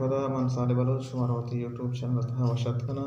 peda man sali balo shumarawati YouTube channel ta washat kana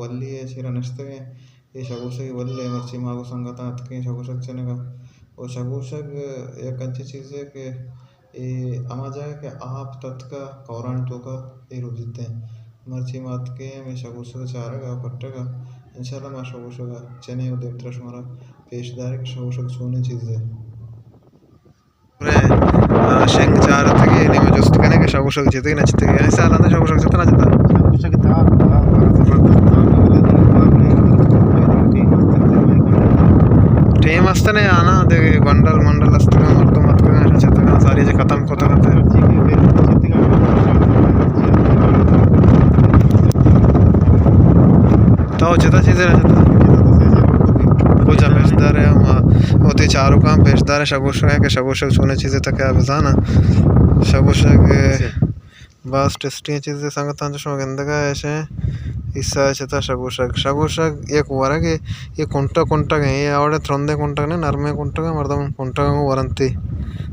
walli chira nashtage ye shagusha walle marchi ma go sangata atke shagusha चनेगा और शगुशग एक अच्छी चीज़ है कि ये अमा जाए कि आप तत्का कौरान तो का ये रुदिते हैं मर्ची मात के में शगुशग चारेगा पट्टेगा इंशाल्लाह मा शगुशग चने उधर तरश हमारा पेशदार के शगुशग सोने चीज़ है शेंग चार तक ये नहीं मुझे उसके ने के शगुशग जितने नचते हैं ऐसा आलंदा शगुशग जितना नचता शगुशग टीम असतने आना देखे बंडल मंडल असतगा मर्दों मतगा ऐसा चतगा सारी जे खत्म को तक तो जितना चीज़ें रहता कुछ पेशदार है होते चारों काम पेशदार है शगुशग है कि शगुशग सोने चीज़ें तक है बजाना शगुशग बस टेस्टी चीज़ें संगतान जो गंदगा ऐसे हिस्सा चता शगुशग शगुशग एक वरा के ये कुंटा कुंटा गए ये आवड़े थ्रोंदे कुंटा ने नरमे कुंटा का मर्दम कुंटा को वरंती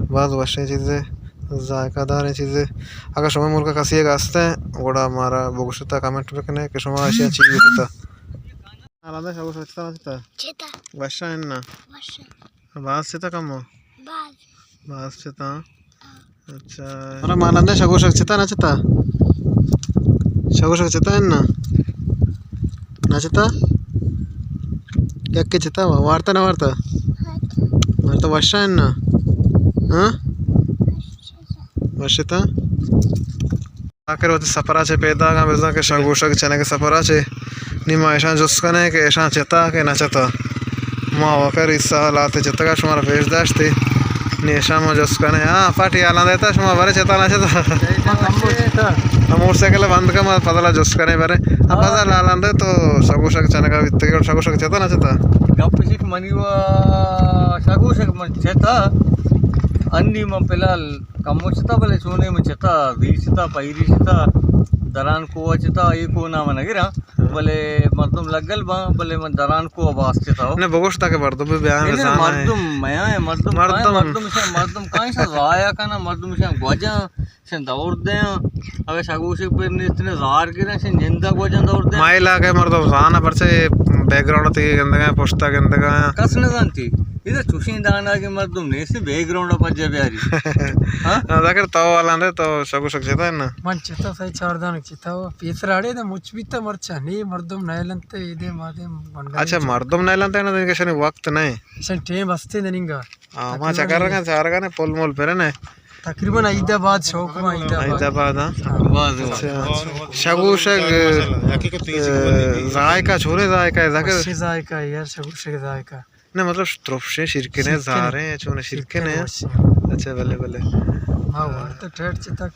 बाद वशे चीज़ें जायकादार चीज़ें अगर समय मुल्क का कसी एक आस्ते वोड़ा हमारा बोगुशता कमेंट रखने के समय ऐसी चीज़ होता आलादा शगुशग चता चता चता वशा है ना बात चता कम हो बात चता अच्छा अरे मालांदे शगुशग चता ना चता शगुशग चता है ना नचता यक्के चिता वार्ता ना वार्ता वार्ता वर्षा है ना हाँ वर्षिता आखिर वो सफराचे पैदा का बिज़ा के शगुशग चने के सफराचे निमा ऐसा जुस्का ने के ऐसा चिता के नचता माँ वाकर इस साल आते चिता का शुमारा पेश दाश्ती निशा में जुस्का ने हाँ पार्टी आला देता शुमारा बारे चिता नचता मोटरसाइकिल बंद का मत पता जुस्का ने बारे अब पता लालंदे तो शगुशग चने का वित्त के शगुशग चिता नचता गप्पिशिक मनीवा शगुशग मन चिता अन्नी में पिलाल कमोचता भले सोने में चिता वीरचिता पैरीचिता दरान को चिता ये को नाम नगिरा भले मर्दुम लगल बा भले मन दरान को आवाज चिता हो ने बगोश्ता के मर्दुम भी बयान में जाना है मर्दुम मैं है मर्दुम कहीं से राया का ना मर्दुम से गोजा से दौड़ दे अगर शगुशग पे इतने जार गिरे से जिंदा गोजा दौड़ दे माइला के मर्दुम जाना पर से बैकग्राउंड ते गंदगा पोस्टा गंदगा कसने जानती इधर चुशी दाना के मर्दुम ने से बैकग्राउंड पर जब यारी हां अगर तो वाला ने तो शगुशग चिता है ना मन चिता सही चार दान चिता वो पीसराड़े द मुचबिता मरचा नहीं मर्दुम नयलंते इदे मादे अच्छा मर्दुम नयलंते ना देखे शनि वक्त नहीं शन टेम बसते ननिंगा मा चकरगा चारगा ने पोल मोल पेरे ने तकरीबन हैदराबाद शौक में हैदराबाद शगुशग जायका छोरे जायका जाकर जायका यार शगुशग जायका ने मतलब त्रोफशे शिरके ने जारे चोने शिरके ने अच्छा भले भले हां तो ठेठ चिता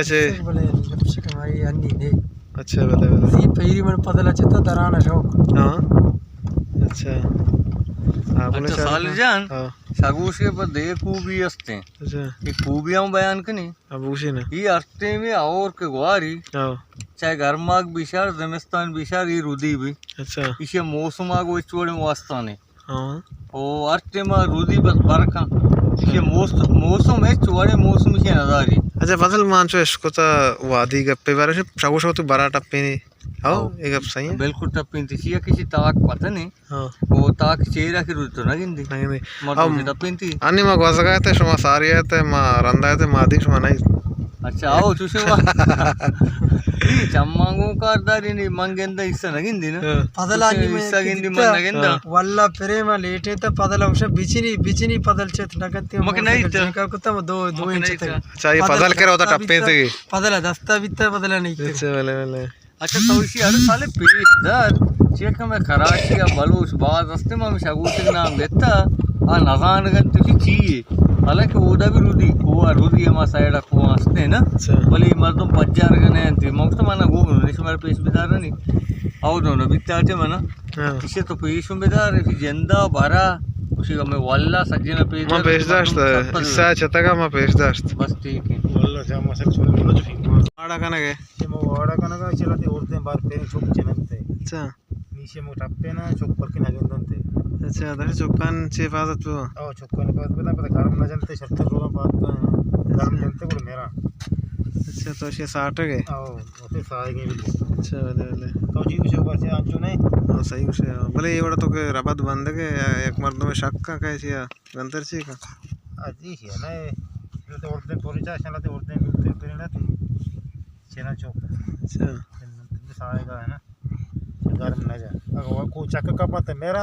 छे भले शिक भाई अन्नी ने अच्छा भले भले जी पैरी मन पदला चिता दराना शौक हां अच्छा आपने सालजान शगुशग पर दे खूबी असते अच्छा ये खूबियां बयान कनी अब उसी ने ये अर्थे में और के गुआरी चाहे गर्माग बिशार जमिस्तान बिशार ये रुदी भी अच्छा इसे मौसमाग वो चोड़े वास्ताने हाँ ओ अर्थे में रुदी बस बरका इसे मौसम है चोड़े मौसम से नजारी अच्छा फसल मानचो इसको तो वादी गप्पे बारे से शगुशग तो बड़ा टप्पे नहीं आओ एक गप सही है बिल्कुल टप्पे थी सिया किसी ताक पता नहीं हाँ वो ताक चेहरा की रुदी तो ना गिंदी नहीं मतलब टप्पे थी अन्य मा गोसगा थे शुमा सारी है ते मा रंदा है ते मादी शुमा नहीं अच्छा आओ चुसे वा चम्मांगो कारदारी नहीं मंगेंदा इस्सा नगिंदी ना पदला इस्सा गिंदी मन नगिंदा वल्ला प्रेम लेटे त पदला उसे बिचिनी पदल चेत नगते मक नहीं का कुत्ता दो इंच तक अच्छा ये पदल के होता टप्पे थे पदला दस्ता बित्ता पदला नहीं अच्छा भले भले अच्छा तो इसी हर साले पेशदार चेक में कराची या बलूच बाद रास्ते में शगुशग नाम देता आ नजान गन तुझी चाहिए हालांकि ओदा भी रुदी हमारा साइड को हंसते हैं ना भले मर्दम पज्जार गने अंति मौका माना गो निश मेरे पेश बिदार नहीं आओ दोनों बिताते मना इसे तो पेश बिदार फिर जिंदा भरा उसी का मैं वल्ला सज्जन पेश दाश्त इससे चता का मैं पेश दाश्त बस ठीक है वल्ला जामा सर छोड़ बोलो जो आड़ा कना के मो आड़ा कना का चलाते औरतें बार पे चुप चनते अच्छा नीचे मो टप्पे ना चुप पर के नगेंदंते अच्छा तो चुकान ची हिफाजत पे हो ओ चुक्कन पास पता गरम न जलते 70 लोग पास गरम जलते को मेरा अच्छा तो ये 60 के ओ उसे सागे भी अच्छा वाले तो जी उसे ऊपर से आंचू नहीं हाँ सही उसे भले ये बड़ा तो के रबत बंद के एक मर्दों में शक का कैसी है गंतर ची का अजी है ना जो तो औरतें थोड़ी सा चलाते औरतें दूसरे पे ना चेना चौक अच्छा सागे का है ना गरम न जा अगर वो को चक्का का पता मेरा